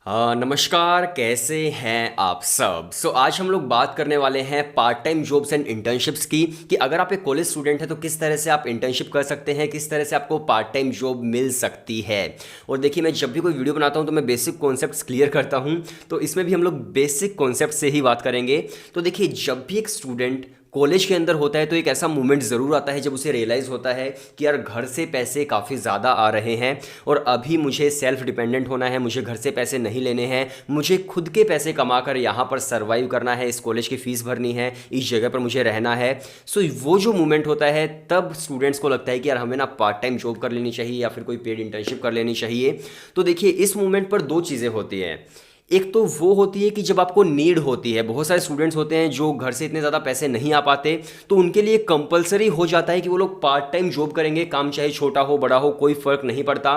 हाँ नमस्कार, कैसे हैं आप सब। आज हम लोग बात करने वाले हैं part time jobs and internships की कि अगर आप एक कॉलेज स्टूडेंट हैं तो किस तरह से आप इंटर्नशिप कर सकते हैं, किस तरह से आपको पार्ट टाइम जॉब मिल सकती है। और देखिए, मैं जब भी कोई वीडियो बनाता हूं तो मैं बेसिक कॉन्सेप्ट्स क्लियर करता हूं, तो इसमें भी हम लोग बेसिक कॉन्सेप्ट से ही बात करेंगे। तो देखिए, जब भी एक स्टूडेंट कॉलेज के अंदर होता है तो एक ऐसा मोमेंट ज़रूर आता है जब उसे रियलाइज़ होता है कि यार घर से पैसे काफ़ी ज़्यादा आ रहे हैं और अभी मुझे सेल्फ डिपेंडेंट होना है, मुझे घर से पैसे नहीं लेने हैं, मुझे खुद के पैसे कमा कर यहाँ पर सर्वाइव करना है, इस कॉलेज की फ़ीस भरनी है, इस जगह पर मुझे रहना है। वो जो मोमेंट होता है तब स्टूडेंट्स को लगता है कि यार हमें ना पार्ट टाइम जॉब कर लेनी चाहिए या फिर कोई पेड इंटर्नशिप कर लेनी चाहिए। तो देखिए, इस मोमेंट पर दो चीज़ें होती हैं। एक तो वो होती है कि जब आपको नीड होती है, बहुत सारे स्टूडेंट्स होते हैं जो घर से इतने ज़्यादा पैसे नहीं आ पाते, तो उनके लिए कंपलसरी हो जाता है कि वो लोग पार्ट टाइम जॉब करेंगे, काम चाहे छोटा हो बड़ा हो कोई फ़र्क नहीं पड़ता।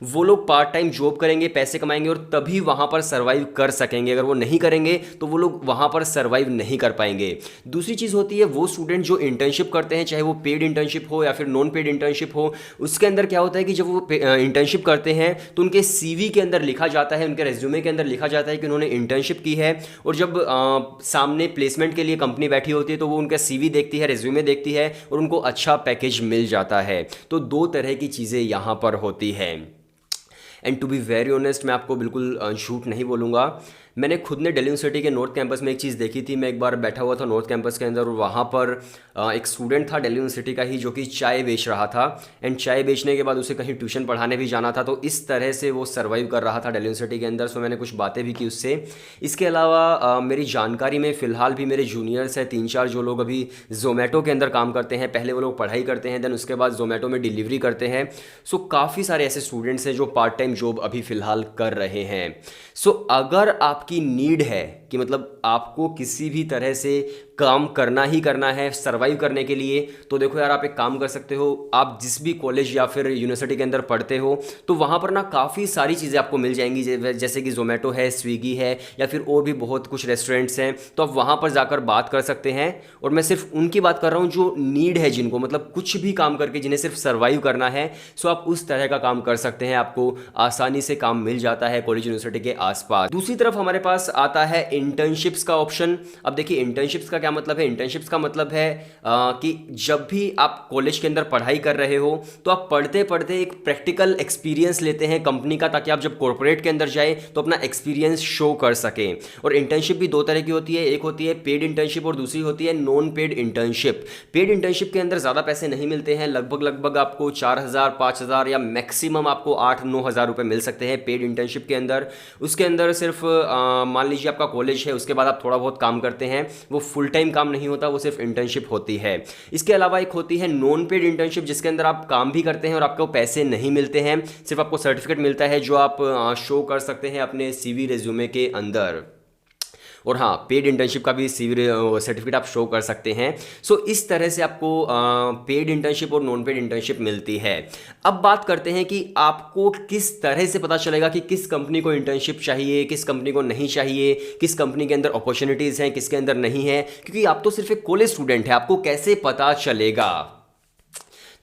वो लोग पार्ट टाइम जॉब करेंगे, पैसे कमाएंगे और तभी वहाँ पर सर्वाइव कर सकेंगे। अगर वो नहीं करेंगे तो वो लोग वहाँ पर सर्वाइव नहीं कर पाएंगे। दूसरी चीज़ होती है वो स्टूडेंट जो इंटर्नशिप करते हैं, चाहे वो पेड इंटर्नशिप हो या फिर नॉन पेड इंटर्नशिप हो। उसके अंदर क्या होता है कि जब वो इंटर्नशिप करते हैं तो उनके सीवी के अंदर लिखा जाता है, उनके रेज्यूमे के अंदर लिखा जाता है कि उन्होंने इंटर्नशिप की है। और जब सामने प्लेसमेंट के लिए कंपनी बैठी होती है तो वो उनका सीवी देखती है, रेज्यूमे देखती है और उनको अच्छा पैकेज मिल जाता है। तो दो तरह की चीज़ें यहाँ पर होती हैं। And to be very honest, मैं आपको बिल्कुल झूठ नहीं बोलूँगा, मैंने खुद ने दिल्ली यूनिवर्सिटी के नॉर्थ कैंपस में एक चीज़ देखी थी। मैं एक बार बैठा हुआ था नॉर्थ कैंपस के अंदर और वहाँ पर एक स्टूडेंट था दिल्ली यूनिवर्सिटी का ही जो कि चाय बेच रहा था। एंड चाय बेचने के बाद उसे कहीं ट्यूशन पढ़ाने भी जाना था, तो इस तरह से वो सर्वाइव कर रहा था दिल्ली यूनिवर्सिटी के अंदर। सो मैंने कुछ बातें भी की उससे। इसके अलावा मेरी जानकारी में फ़िलहाल भी मेरे जूनियर्स हैं 3-4 जो लोग अभी जोमेटो के अंदर काम करते हैं। पहले वो लोग पढ़ाई करते हैं, देन उसके बाद जोमेटो में डिलीवरी करते हैं। काफ़ी सारे ऐसे स्टूडेंट्स हैं जो पार्ट टाइम जॉब अभी फ़िलहाल कर रहे हैं। अगर आपकी नीड है कि मतलब आपको किसी भी तरह से काम करना ही करना है सर्वाइव करने के लिए, तो देखो यार, आप एक काम कर सकते हो। आप जिस भी कॉलेज या फिर यूनिवर्सिटी के अंदर पढ़ते हो तो वहाँ पर ना काफ़ी सारी चीज़ें आपको मिल जाएंगी, जैसे कि जोमेटो है, स्विगी है या फिर और भी बहुत कुछ रेस्टोरेंट्स हैं। तो आप वहाँ पर जाकर बात कर सकते हैं। और मैं सिर्फ उनकी बात कर रहा हूँ जो नीड है, जिनको मतलब कुछ भी काम करके जिन्हें सिर्फ सर्वाइव करना है। आप उस तरह का काम कर सकते हैं, आपको आसानी से काम मिल जाता है कॉलेज यूनिवर्सिटी के आसपास। दूसरी तरफ हमारे पास आता है इंटर्नशिप्स का ऑप्शन। अब देखिए, इंटर्नशिप्स का क्या मतलब है। इंटर्नशिप्स का मतलब है कि जब भी आप कॉलेज के अंदर पढ़ाई कर रहे हो तो आप पढ़ते पढ़ते एक प्रैक्टिकल एक्सपीरियंस लेते हैं कंपनी का, ताकि आप जब कॉर्पोरेट के अंदर जाए तो अपना एक्सपीरियंस शो कर सकें। और इंटर्नशिप भी दो तरह की होती है, एक होती है पेड इंटर्नशिप और दूसरी होती है non paid internship. Paid internship के अंदर ज़्यादा पैसे नहीं मिलते हैं, लगभग लगभग आपको 4,000 5,000 या मैक्सिमम आपको 8-9 हज़ार रुपये मिल सकते हैं पेड इंटर्नशिप के अंदर। उसके अंदर सिर्फ मान लीजिए आपका कॉलेज है, उसके बाद आप थोड़ा बहुत काम करते हैं, वो फुल टाइम काम नहीं होता, वो सिर्फ इंटर्नशिप होती है। इसके अलावा एक होती है नॉन पेड इंटर्नशिप, जिसके अंदर आप काम भी करते हैं और आपको पैसे नहीं मिलते हैं, सिर्फ आपको सर्टिफिकेट मिलता है जो आप शो कर सकते हैं अपने सीवी रेज्यूमे के अंदर। और हाँ, पेड इंटर्नशिप का भी सीवी सर्टिफिकेट आप शो कर सकते हैं। इस तरह से आपको पेड इंटर्नशिप और नॉन पेड इंटर्नशिप मिलती है। अब बात करते हैं कि आपको किस तरह से पता चलेगा कि किस कंपनी को इंटर्नशिप चाहिए, किस कंपनी को नहीं चाहिए, किस कंपनी के अंदर अपॉर्चुनिटीज़ हैं, किसके अंदर नहीं है। क्योंकि आप तो सिर्फ एक कॉलेज स्टूडेंट है, आपको कैसे पता चलेगा।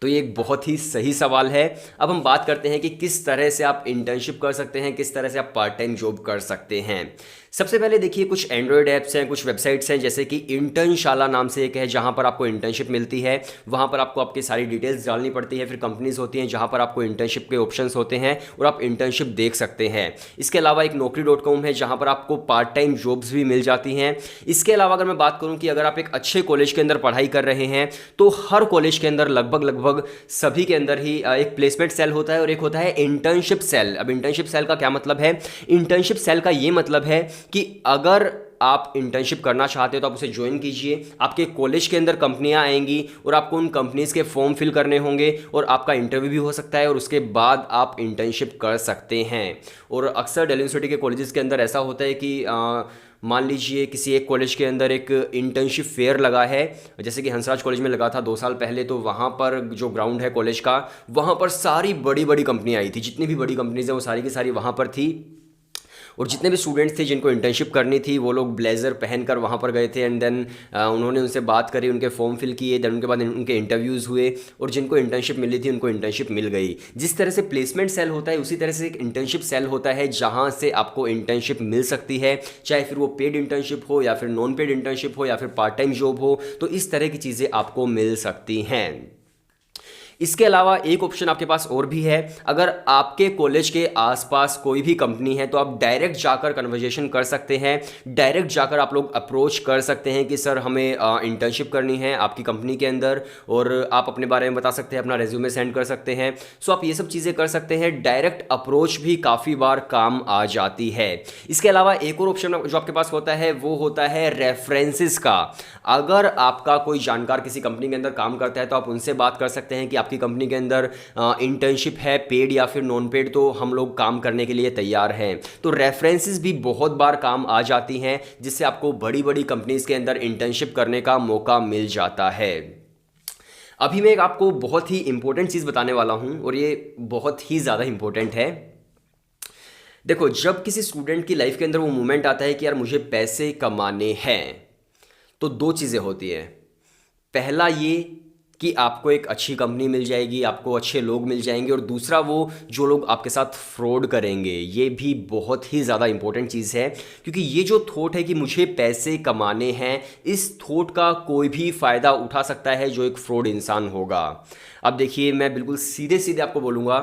तो ये एक बहुत ही सही सवाल है। अब हम बात करते हैं कि किस तरह से आप इंटर्नशिप कर सकते हैं, किस तरह से आप पार्ट टाइम जॉब कर सकते हैं। सबसे पहले देखिए, कुछ एंड्रॉयड ऐप्स हैं, कुछ वेबसाइट्स हैं, जैसे कि इंटर्नशाला नाम से एक है, जहां पर आपको इंटर्नशिप मिलती है। वहां पर आपको आपकी सारी डिटेल्स डालनी पड़ती है। फिर कंपनीज होती हैं जहां पर आपको इंटर्नशिप के ऑप्शंस होते हैं और आप इंटर्नशिप देख सकते हैं। इसके अलावा एक naukri.com है, जहां पर आपको पार्ट टाइम जॉब्स भी मिल जाती हैं। इसके अलावा अगर मैं बात करूं कि अगर आप एक अच्छे कॉलेज के अंदर पढ़ाई कर रहे हैं तो हर कॉलेज के अंदर लगभग लगभग सभी के अंदर ही एक प्लेसमेंट सेल होता है और एक होता है इंटर्नशिप सेल। अब इंटर्नशिप सेल का क्या मतलब है। इंटर्नशिप सेल का ये मतलब है कि अगर आप इंटर्नशिप करना चाहते हो तो आप उसे ज्वाइन कीजिए। आपके कॉलेज के अंदर कंपनियां आएंगी और आपको उन कंपनीज के फॉर्म फिल करने होंगे और आपका इंटरव्यू भी हो सकता है और उसके बाद आप इंटर्नशिप कर सकते हैं। और अक्सर दिल्ली यूनिवर्सिटी के कॉलेजेस के अंदर ऐसा होता है कि मान लीजिए किसी एक कॉलेज के अंदर एक इंटर्नशिप फेयर लगा है, जैसे कि हंसराज कॉलेज में लगा था 2 साल पहले। तो वहाँ पर जो ग्राउंड है कॉलेज का, वहाँ पर सारी बड़ी बड़ी कंपनियाँ आई थी, जितनी भी बड़ी कंपनीज हैं वो सारी की सारी वहाँ पर थी। और जितने भी स्टूडेंट्स थे जिनको इंटर्नशिप करनी थी वो लोग ब्लेज़र पहनकर वहाँ पर गए थे एंड देन उन्होंने उनसे बात करी, उनके फॉर्म फिल किए, देन उनके बाद उनके इंटरव्यूज़ हुए और जिनको इंटर्नशिप मिली थी उनको इंटर्नशिप मिल गई। जिस तरह से प्लेसमेंट सेल होता है उसी तरह से एक इंटर्नशिप सेल होता है जहाँ से आपको इंटर्नशिप मिल सकती है, चाहे फिर वो पेड इंटर्नशिप हो या फिर नॉन पेड इंटर्नशिप हो या फिर पार्ट टाइम जॉब हो, तो इस तरह की चीज़ें आपको मिल सकती हैं। इसके अलावा एक ऑप्शन आपके पास और भी है, अगर आपके कॉलेज के आसपास कोई भी कंपनी है तो आप डायरेक्ट जाकर कन्वर्जेशन कर सकते हैं, डायरेक्ट जाकर आप लोग अप्रोच कर सकते हैं कि सर हमें इंटर्नशिप करनी है आपकी कंपनी के अंदर, और आप अपने बारे में बता सकते हैं, अपना रेज्यूमे सेंड कर सकते हैं। सो आप ये सब चीज़ें कर सकते हैं, डायरेक्ट अप्रोच भी काफ़ी बार काम आ जाती है। इसके अलावा एक और ऑप्शन जो आपके पास होता है वो होता है रेफरेंसेस का। अगर आपका कोई जानकार किसी कंपनी के अंदर काम करता है तो आप उनसे बात कर सकते हैं कि आपकी कंपनी के अंदर इंटर्नशिप है, पेड या फिर नॉन पेड, तो हम लोग काम करने के लिए तैयार हैं। तो रेफरेंसेस भी बहुत बार काम आ जाती हैं, जिससे आपको बड़ी बड़ी कंपनीज के अंदर इंटर्नशिप करने का मौका मिल जाता है। अभी मैं एक आपको बहुत ही इंपॉर्टेंट चीज़ बताने वाला हूं और ये बहुत ही ज़्यादा इंपॉर्टेंट है। देखो, जब किसी स्टूडेंट की लाइफ के अंदर वो मोमेंट आता है कि यार मुझे पैसे कमाने हैं, तो दो चीज़ें होती हैं। पहला ये कि आपको एक अच्छी कंपनी मिल जाएगी, आपको अच्छे लोग मिल जाएंगे, और दूसरा वो जो लोग आपके साथ फ्रॉड करेंगे। ये भी बहुत ही ज़्यादा इंपॉर्टेंट चीज़ है, क्योंकि ये जो थॉट है कि मुझे पैसे कमाने हैं, इस थॉट का कोई भी फ़ायदा उठा सकता है जो एक फ्रॉड इंसान होगा। अब देखिए, मैं बिल्कुल सीधे सीधे आपको बोलूँगा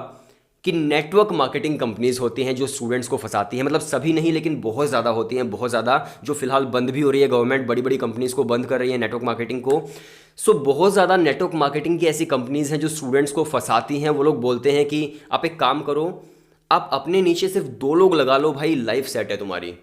कि नेटवर्क मार्केटिंग कंपनीज होती हैं जो स्टूडेंट्स को फंसाती हैं। मतलब सभी नहीं, लेकिन बहुत ज़्यादा होती हैं, बहुत ज़्यादा, जो फिलहाल बंद भी हो रही है। गवर्नमेंट बड़ी बड़ी कंपनीज को बंद कर रही है नेटवर्क मार्केटिंग को। सो बहुत ज़्यादा नेटवर्क मार्केटिंग की ऐसी कंपनीज हैं जो स्टूडेंट्स को फंसाती हैं। वो लोग बोलते हैं कि आप एक काम करो, आप अपने नीचे सिर्फ 2 लोग लगा लो, भाई लाइफ सेट है तुम्हारी।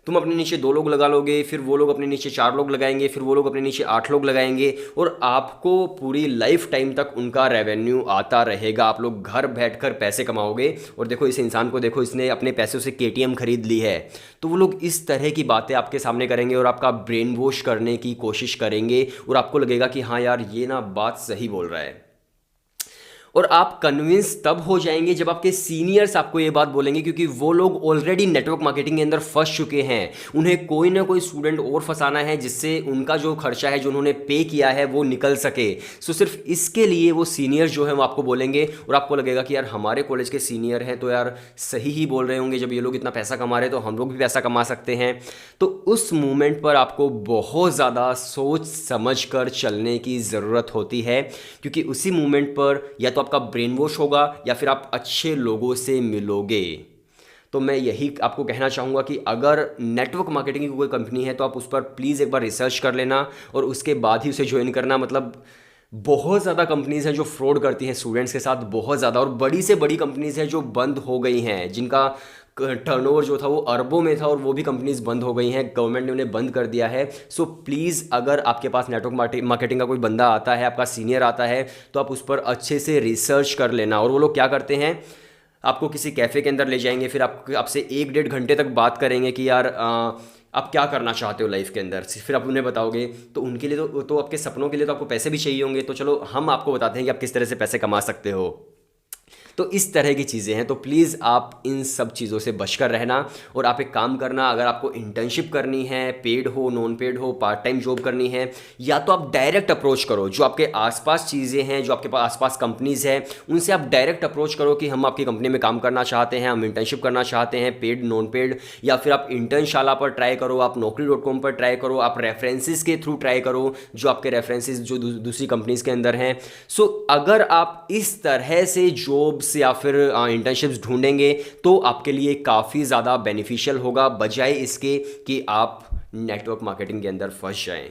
तुम अपने नीचे 2 लोग लगा लोगे, फिर वो लोग अपने नीचे 4 लोग लगाएंगे, फिर वो लोग अपने नीचे 8 लोग लगाएंगे, और आपको पूरी लाइफ टाइम तक उनका रेवेन्यू आता रहेगा। आप लोग घर बैठकर पैसे कमाओगे। और देखो, इस इंसान को देखो, इसने अपने पैसों से केटीएम खरीद ली है। तो वो लोग इस तरह की बातें आपके सामने करेंगे और आपका ब्रेन वॉश करने की कोशिश करेंगे, और आपको लगेगा कि हाँ यार, ये ना बात सही बोल रहा है। और आप कन्विंस तब हो जाएंगे जब आपके सीनियर्स आपको ये बात बोलेंगे, क्योंकि वो लोग ऑलरेडी नेटवर्क मार्केटिंग के अंदर फंस चुके हैं। उन्हें कोई ना कोई स्टूडेंट और फंसाना है जिससे उनका जो खर्चा है, जो उन्होंने पे किया है, वो निकल सके। सो सिर्फ इसके लिए वो सीनियर्स जो है वो आपको बोलेंगे, और आपको लगेगा कि यार हमारे कॉलेज के सीनियर हैं तो यार सही ही बोल रहे होंगे। जब ये लोग इतना पैसा कमा रहे हैं तो हम लोग भी पैसा कमा सकते हैं। तो उस मोमेंट पर आपको बहुत ज़्यादा सोच समझ कर चलने की ज़रूरत होती है, क्योंकि उसी मोमेंट पर या तो आपका ब्रेन वॉश होगा या फिर आप अच्छे लोगों से मिलोगे। तो मैं यही आपको कहना चाहूँगा कि अगर नेटवर्क मार्केटिंग की कोई कंपनी है तो आप उस पर प्लीज़ एक बार रिसर्च कर लेना और उसके बाद ही उसे ज्वाइन करना। मतलब बहुत ज़्यादा कंपनीज़ हैं जो फ्रॉड करती हैं स्टूडेंट्स के साथ, बहुत ज़्यादा, और बड़ी से बड़ी कंपनीज़ हैं जो बंद हो गई हैं, जिनका टर्नओवर जो था वो अरबों में था, और वो भी कंपनीज बंद हो गई हैं। गवर्नमेंट ने उन्हें बंद कर दिया है। सो प्लीज़, अगर आपके पास नेटवर्क मार्केटिंग का कोई बंदा आता है, आपका सीनियर आता है, तो आप उस पर अच्छे से रिसर्च कर लेना। और वो लोग क्या करते हैं, आपको किसी कैफ़े के अंदर ले जाएंगे, फिर आपसे 1-1.5 घंटे तक बात करेंगे कि यार आप क्या करना चाहते हो लाइफ के अंदर। फिर आप उन्हें बताओगे, तो उनके लिए तो आपके सपनों के लिए तो आपको पैसे भी चाहिए होंगे। तो चलो हम आपको बताते हैं कि आप किस तरह से पैसे कमा सकते हो। तो इस तरह की चीज़ें हैं। तो प्लीज़ आप इन सब चीज़ों से बचकर रहना, और आप एक काम करना, अगर आपको इंटर्नशिप करनी है, पेड हो नॉन पेड हो, पार्ट टाइम जॉब करनी है, या तो आप डायरेक्ट अप्रोच करो। जो आपके आसपास चीज़ें हैं, जो आपके पास आसपास कंपनीज़ हैं, उनसे आप डायरेक्ट अप्रोच करो कि हम आपकी कंपनी में काम करना चाहते हैं, हम इंटर्नशिप करना चाहते हैं, पेड नॉन पेड। या फिर आप इंटर्नशाला पर ट्राई करो, आप Naukri.com पर ट्राई करो, आप रेफरेंसेस के थ्रू ट्राई करो, जो आपके रेफरेंसेस जो दूसरी कंपनीज़ के अंदर हैं। सो अगर आप इस तरह से जॉब या फिर इंटर्नशिप्स ढूंढेंगे तो आपके लिए काफ़ी ज़्यादा बेनिफिशियल होगा, बजाय इसके कि आप नेटवर्क मार्केटिंग के अंदर फंस जाएं।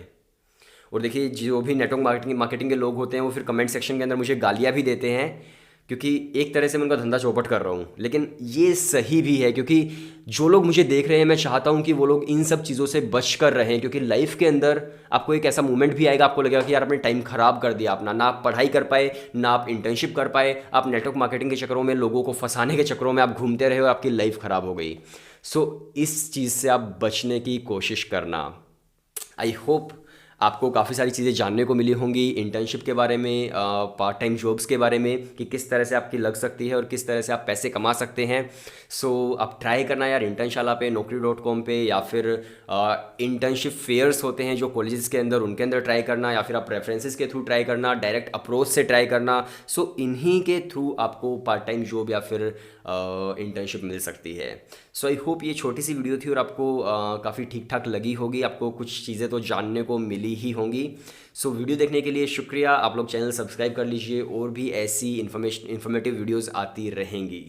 और देखिए, जो भी नेटवर्क मार्केटिंग के लोग होते हैं वो फिर कमेंट सेक्शन के अंदर मुझे गालियाँ भी देते हैं, क्योंकि एक तरह से मैं उनका धंधा चौपट कर रहा हूँ। लेकिन ये सही भी है, क्योंकि जो लोग मुझे देख रहे हैं, मैं चाहता हूँ कि वो लोग इन सब चीज़ों से बच कर रहें, क्योंकि लाइफ के अंदर आपको एक ऐसा मोमेंट भी आएगा, आपको लगेगा कि यार आपने टाइम ख़राब कर दिया अपना, ना आप पढ़ाई कर पाए, ना आप इंटर्नशिप कर पाए, आप नेटवर्क मार्केटिंग के चक्करों में, लोगों को फंसाने के चक्करों में आप घूमते रहे और आपकी लाइफ ख़राब हो गई। सो इस चीज़ से आप बचने की कोशिश करना। आई होप आपको काफ़ी सारी चीज़ें जानने को मिली होंगी इंटर्नशिप के बारे में, पार्ट टाइम जॉब्स के बारे में कि किस तरह से आपकी लग सकती है और किस तरह से आप पैसे कमा सकते हैं। सो आप ट्राई करना यार इंटर्नशाला पे, naukri.com पे, या फिर इंटर्नशिप फेयर्स होते हैं जो कॉलेजेस के अंदर, उनके अंदर ट्राई करना, या फिर आप रेफरेंसेस के थ्रू ट्राई करना, डायरेक्ट अप्रोच से ट्राई करना। सो इन्हीं के थ्रू आपको पार्ट टाइम जॉब या फिर इंटर्नशिप मिल सकती है। सो आई होप ये छोटी सी वीडियो थी और आपको काफ़ी ठीक ठाक लगी होगी, आपको कुछ चीज़ें तो जानने को मिली ही होंगी। सो वीडियो देखने के लिए शुक्रिया। आप लोग चैनल सब्सक्राइब कर लीजिए, और भी ऐसी इन्फॉर्मेटिव वीडियोज़ आती रहेंगी।